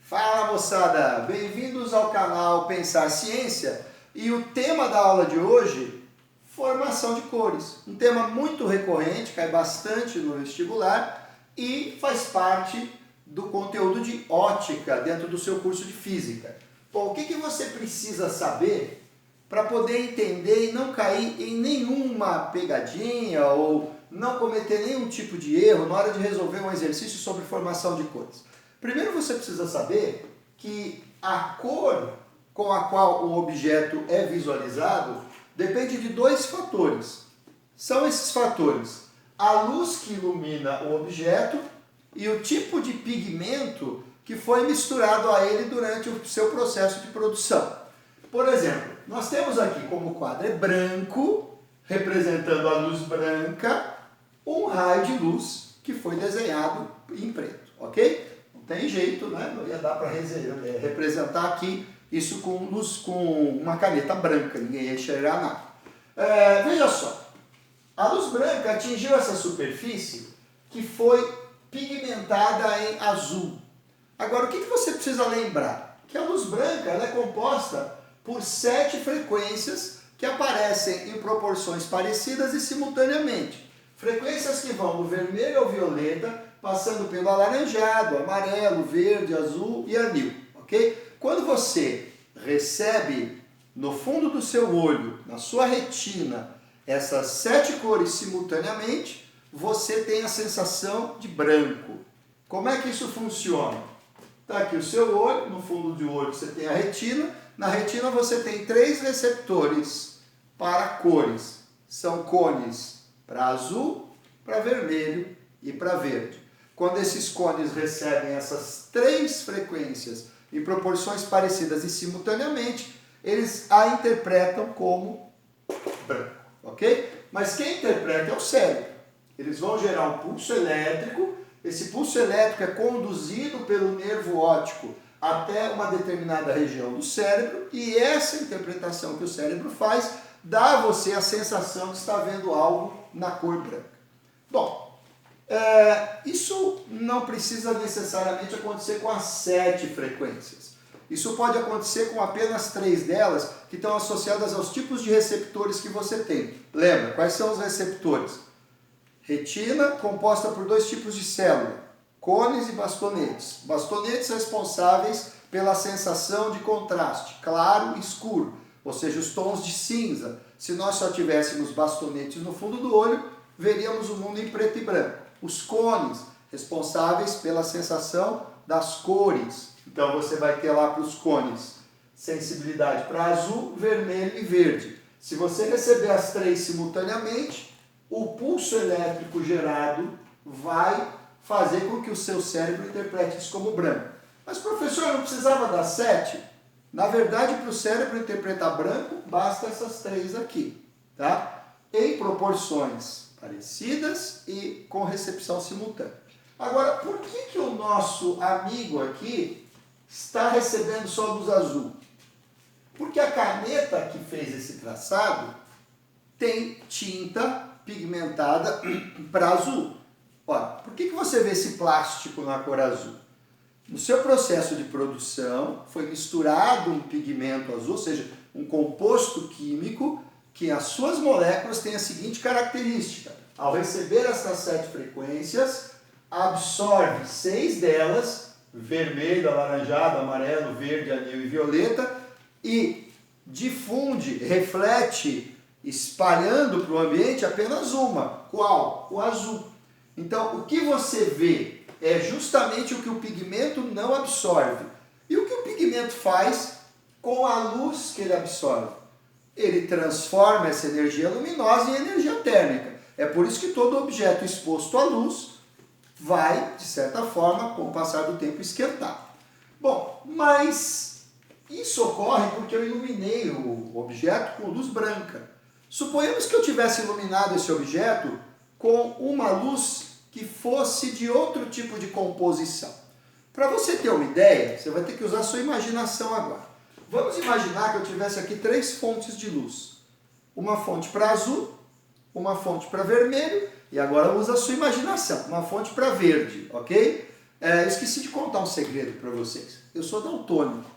Fala moçada, bem-vindos ao canal Pensar Ciência e o tema da aula de hoje, formação de cores. Um tema muito recorrente, cai bastante no vestibular e faz parte do conteúdo de ótica dentro do seu curso de física. Bom, o que você precisa saber para poder entender e não cair em nenhuma pegadinha ou não cometer nenhum tipo de erro na hora de resolver um exercício sobre formação de cores? Primeiro você precisa saber que a cor com a qual o objeto é visualizado depende de dois fatores. São esses fatores: a luz que ilumina o objeto e o tipo de pigmento que foi misturado a ele durante o seu processo de produção. Por exemplo, nós temos aqui como quadro branco, representando a luz branca, um raio de luz que foi desenhado em preto, ok? Não tem jeito, né? Não ia dar para representar aqui isso com luz, com uma caneta branca, ninguém ia enxergar nada. Veja só, a luz branca atingiu essa superfície que foi pigmentada em azul. Agora, o que você precisa lembrar? Que a luz branca ela é composta por 7 frequências que aparecem em proporções parecidas e simultaneamente. Frequências que vão do vermelho ao violeta, passando pelo alaranjado, amarelo, verde, azul e anil, ok? Quando você recebe no fundo do seu olho, na sua retina, essas 7 cores simultaneamente, você tem a sensação de branco. Como é que isso funciona? Está aqui o seu olho, no fundo do olho você tem a retina, na retina você tem 3 receptores para cores. São cones para azul, para vermelho e para verde. Quando esses cones recebem essas 3 frequências em proporções parecidas e simultaneamente, eles a interpretam como branco, ok? Mas quem interpreta é o cérebro. Eles vão gerar um pulso elétrico, esse pulso elétrico é conduzido pelo nervo óptico até uma determinada região do cérebro e essa interpretação que o cérebro faz dá a você a sensação de estar vendo algo na cor branca. Bom, isso não precisa necessariamente acontecer com as 7 frequências. Isso pode acontecer com apenas 3 delas que estão associadas aos tipos de receptores que você tem. Lembra, quais são os receptores? Retina composta por 2 tipos de célula, cones e bastonetes. Bastonetes responsáveis pela sensação de contraste, claro e escuro, ou seja, os tons de cinza. Se nós só tivéssemos bastonetes no fundo do olho, veríamos o mundo em preto e branco. Os cones, responsáveis pela sensação das cores. Então você vai ter lá para os cones sensibilidade para azul, vermelho e verde. Se você receber as 3 simultaneamente, o pulso elétrico gerado vai fazer com que o seu cérebro interprete isso como branco. Mas professor, não precisava das 7? Na verdade, para o cérebro interpretar branco, basta essas 3 aqui, tá? Em proporções parecidas e com recepção simultânea. Agora, por que o nosso amigo aqui está recebendo só luz azul? Porque a caneta que fez esse traçado tem tinta pigmentada para azul. Olha, por que você vê esse plástico na cor azul? No seu processo de produção foi misturado um pigmento azul, ou seja, um composto químico que as suas moléculas têm a seguinte característica: ao receber essas 7 frequências, absorve 6 delas, vermelho, alaranjado, amarelo, verde, anil e violeta, e difunde, reflete, espalhando para o ambiente apenas uma. Qual? O azul. Então, o que você vê é justamente o que o pigmento não absorve. E o que o pigmento faz com a luz que ele absorve? Ele transforma essa energia luminosa em energia térmica. É por isso que todo objeto exposto à luz vai, de certa forma, com o passar do tempo, esquentar. Bom, mas isso ocorre porque eu iluminei o objeto com luz branca. Suponhamos que eu tivesse iluminado esse objeto com uma luz que fosse de outro tipo de composição. Para você ter uma ideia, você vai ter que usar a sua imaginação agora. Vamos imaginar que eu tivesse aqui 3 fontes de luz. Uma fonte para azul, uma fonte para vermelho e agora usa a sua imaginação, uma fonte para verde, ok? Esqueci de contar um segredo para vocês. Eu sou daltônico.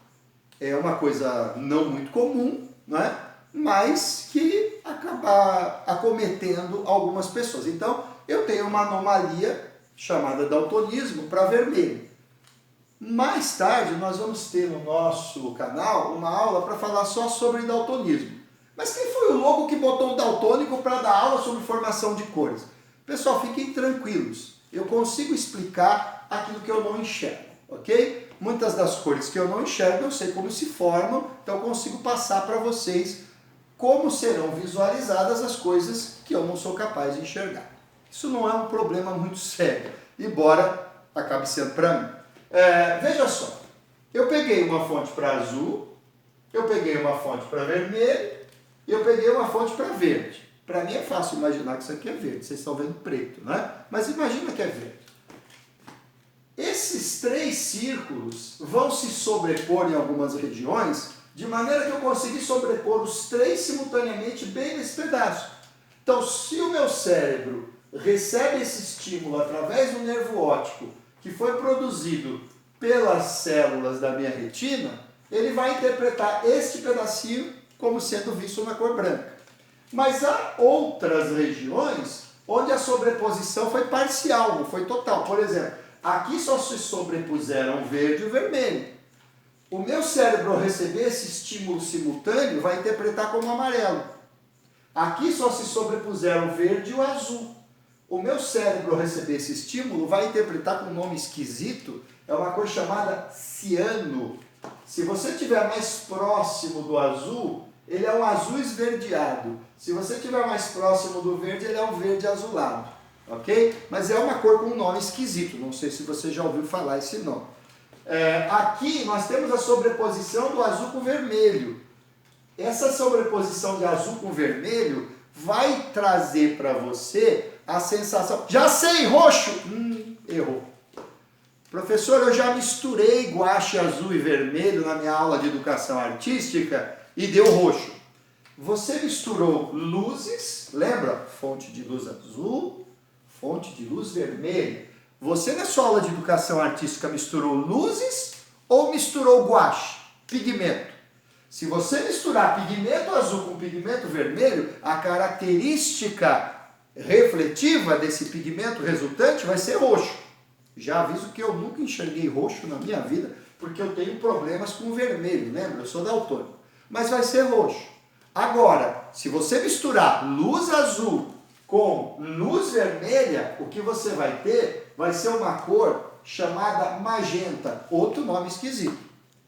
É uma coisa não muito comum, né? Mas que acaba acometendo algumas pessoas. Então, eu tenho uma anomalia chamada daltonismo para vermelho. Mais tarde, nós vamos ter no nosso canal uma aula para falar só sobre daltonismo. Mas quem foi o louco que botou o daltônico para dar aula sobre formação de cores? Pessoal, fiquem tranquilos. Eu consigo explicar aquilo que eu não enxergo, ok? Muitas das cores que eu não enxergo, eu sei como se formam, então eu consigo passar para vocês como serão visualizadas as coisas que eu não sou capaz de enxergar. Isso não é um problema muito sério, embora acabe sendo para mim. Veja só, eu peguei uma fonte para azul, eu peguei uma fonte para vermelho e eu peguei uma fonte para verde. Para mim é fácil imaginar que isso aqui é verde, vocês estão vendo preto, né? Mas imagina que é verde. Esses 3 círculos vão se sobrepor em algumas regiões, de maneira que eu consegui sobrepor os 3 simultaneamente bem nesse pedaço. Então, se o meu cérebro recebe esse estímulo através do nervo óptico, que foi produzido pelas células da minha retina, ele vai interpretar este pedacinho como sendo visto na cor branca. Mas há outras regiões onde a sobreposição foi parcial, não foi total. Por exemplo, aqui só se sobrepuseram o verde e o vermelho. O meu cérebro, ao receber esse estímulo simultâneo, vai interpretar como amarelo. Aqui só se sobrepuseram o verde e o azul. O meu cérebro, ao receber esse estímulo, vai interpretar com um nome esquisito, é uma cor chamada ciano. Se você estiver mais próximo do azul, ele é um azul esverdeado. Se você estiver mais próximo do verde, ele é um verde azulado. Ok? Mas é uma cor com um nome esquisito. Não sei se você já ouviu falar esse nome. Aqui nós temos a sobreposição do azul com o vermelho. Essa sobreposição de azul com vermelho vai trazer para você a sensação... Já sei, roxo! Errou. Professor, eu já misturei guache azul e vermelho na minha aula de educação artística e deu roxo. Você misturou luzes, lembra? Fonte de luz azul, fonte de luz vermelha. Você na sua aula de educação artística misturou luzes ou misturou guache, pigmento? Se você misturar pigmento azul com pigmento vermelho, a característica refletiva desse pigmento resultante vai ser roxo. Já aviso que eu nunca enxerguei roxo na minha vida, porque eu tenho problemas com o vermelho, lembra? Eu sou daltônico. Mas vai ser roxo. Agora, se você misturar luz azul com luz vermelha, o que você vai ter vai ser uma cor chamada magenta, outro nome esquisito,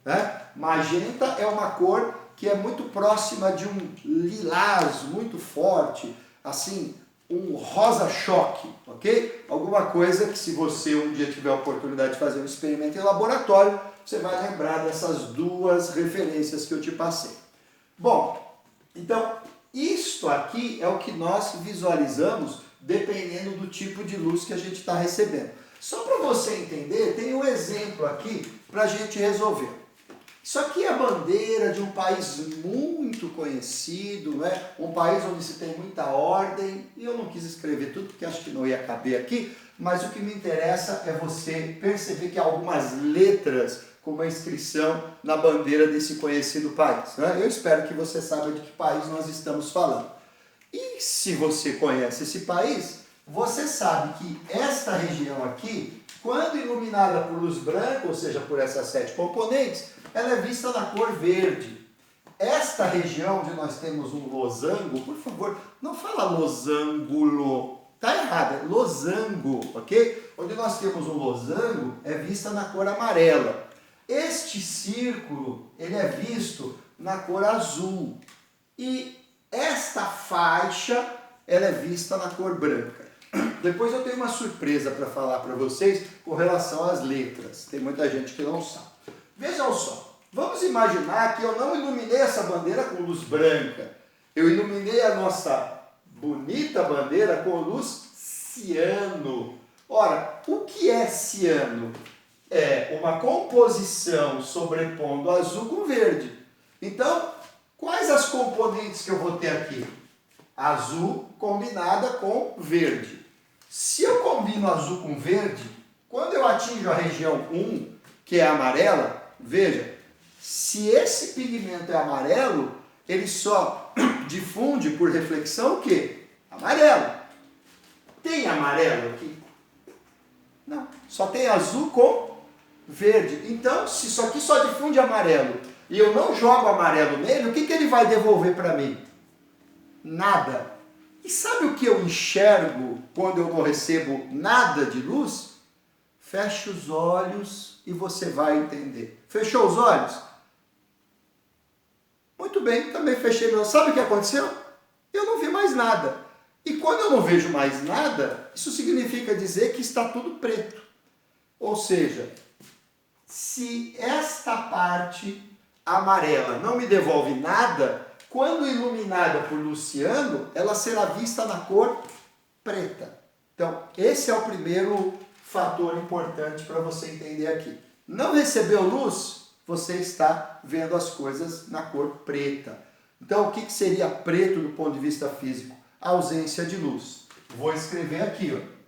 né? Magenta é uma cor que é muito próxima de um lilás muito forte, assim, um rosa-choque, ok? Alguma coisa que, se você um dia tiver a oportunidade de fazer um experimento em laboratório, você vai lembrar dessas 2 referências que eu te passei. Bom, então, isto aqui é o que nós visualizamos dependendo do tipo de luz que a gente está recebendo. Só para você entender, tem um exemplo aqui para a gente resolver. Isso aqui é a bandeira de um país muito conhecido, né? Um país onde se tem muita ordem, e eu não quis escrever tudo porque acho que não ia caber aqui, mas o que me interessa é você perceber que há algumas letras com uma inscrição na bandeira desse conhecido país, né? Eu espero que você saiba de que país nós estamos falando. E se você conhece esse país, você sabe que esta região aqui, quando iluminada por luz branca, ou seja, por essas 7 componentes, ela é vista na cor verde. Esta região onde nós temos um losango, por favor, não fala losangulo, tá errado, é losango, ok? Onde nós temos um losango é vista na cor amarela. Este círculo, ele é visto na cor azul. E esta faixa, ela é vista na cor branca. Depois eu tenho uma surpresa para falar para vocês com relação às letras. Tem muita gente que não sabe. Vejam só, vamos imaginar que eu não iluminei essa bandeira com luz branca. Eu iluminei a nossa bonita bandeira com luz ciano. Ora, o que é ciano? É uma composição sobrepondo azul com verde. Então, quais as componentes que eu vou ter aqui? Azul combinada com verde. Se eu combino azul com verde, Quando eu atinjo a região 1, que é amarela, veja, se esse pigmento é amarelo, ele só difunde por reflexão o quê? Amarelo. Tem amarelo aqui? Não, só tem azul com verde. Então, se isso aqui só difunde amarelo e eu não jogo amarelo nele, o que ele vai devolver para mim? Nada. E sabe o que eu enxergo quando eu não recebo nada de luz? Feche os olhos e você vai entender. Fechou os olhos? Muito bem, também fechei meus olhos. Sabe o que aconteceu? Eu não vi mais nada. E quando eu não vejo mais nada, isso significa dizer que está tudo preto. Ou seja, se esta parte amarela não me devolve nada, quando iluminada por Luciano, ela será vista na cor preta. Então, esse é o primeiro fator importante para você entender aqui. Não recebeu luz, você está vendo as coisas na cor preta. Então, o que seria preto do ponto de vista físico? A ausência de luz. Vou escrever aqui, ó.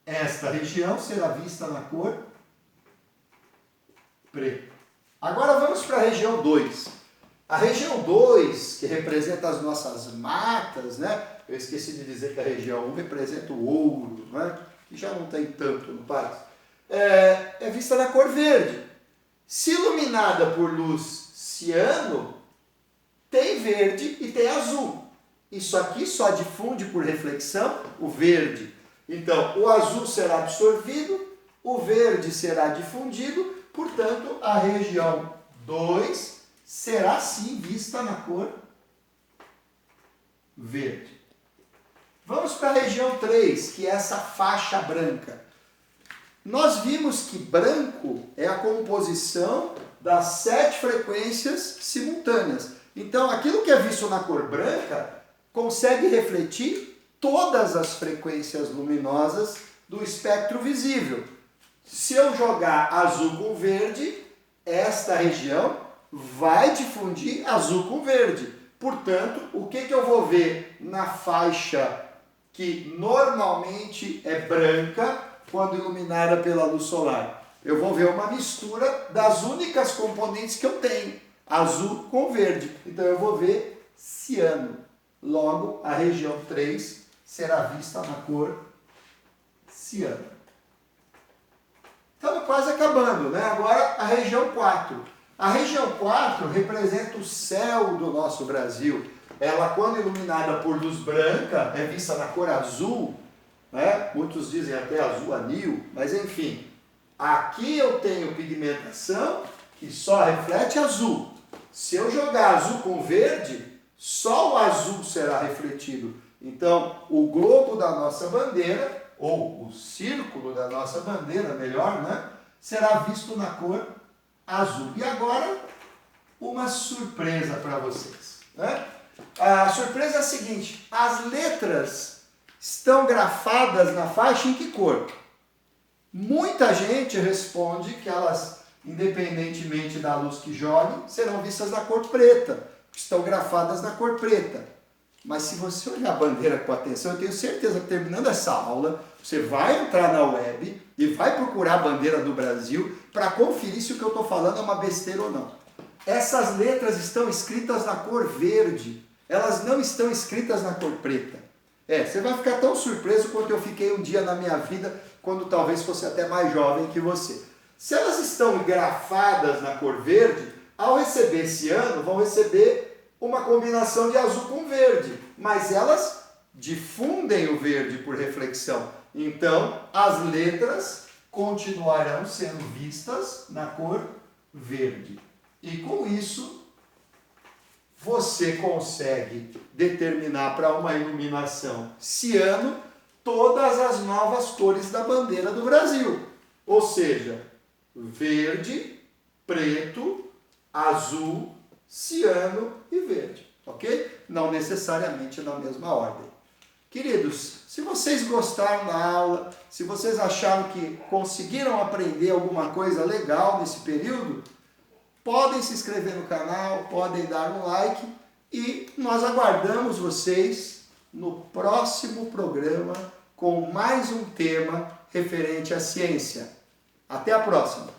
Esta região será vista na cor preta. Agora vamos para a região 2. A região 2, que representa as nossas matas, né? Eu esqueci de dizer que a região 1 representa o ouro, né? Que já não tem tanto no país. É vista na cor verde. Se iluminada por luz ciano, tem verde e tem azul. Isso aqui só difunde por reflexão o verde. Então, o azul será absorvido, o verde será difundido, portanto, a região 2 será sim vista na cor verde. Vamos para a região 3, que é essa faixa branca. Nós vimos que branco é a composição das 7 frequências simultâneas. Então, aquilo que é visto na cor branca consegue refletir todas as frequências luminosas do espectro visível. Se eu jogar azul com verde, esta região vai difundir azul com verde. Portanto, o que eu vou ver na faixa que normalmente é branca quando iluminada pela luz solar? Eu vou ver uma mistura das únicas componentes que eu tenho, azul com verde. Então eu vou ver ciano. Logo, a região 3 será vista na cor ciano. Estamos quase acabando, né? Agora a região 4. A região 4 representa o céu do nosso Brasil. Ela, quando iluminada por luz branca, é vista na cor azul, né? Muitos dizem até azul anil, mas enfim. Aqui eu tenho pigmentação que só reflete azul. Se eu jogar azul com verde, só o azul será refletido. Então, o globo da nossa bandeira, ou o círculo da nossa bandeira, melhor, né? Será visto na cor azul. E agora, uma surpresa para vocês, né? A surpresa é a seguinte: as letras estão grafadas na faixa em que cor? Muita gente responde que elas, independentemente da luz que jogue, serão vistas na cor preta, estão grafadas na cor preta. Mas se você olhar a bandeira com atenção, eu tenho certeza que terminando essa aula, você vai entrar na web e vai procurar a bandeira do Brasil para conferir se o que eu estou falando é uma besteira ou não. Essas letras estão escritas na cor verde, elas não estão escritas na cor preta. Você vai ficar tão surpreso quanto eu fiquei um dia na minha vida, quando talvez fosse até mais jovem que você. Se elas estão grafadas na cor verde, ao receber esse ano, vão receber uma combinação de azul com verde, mas elas difundem o verde por reflexão. Então, as letras continuarão sendo vistas na cor verde. E com isso, você consegue determinar para uma iluminação ciano todas as novas cores da bandeira do Brasil. Ou seja, verde, preto, azul, ciano e verde, ok? Não necessariamente na mesma ordem. Queridos, se vocês gostaram da aula, se vocês acharam que conseguiram aprender alguma coisa legal nesse período, podem se inscrever no canal, podem dar um like e nós aguardamos vocês no próximo programa com mais um tema referente à ciência. Até a próxima!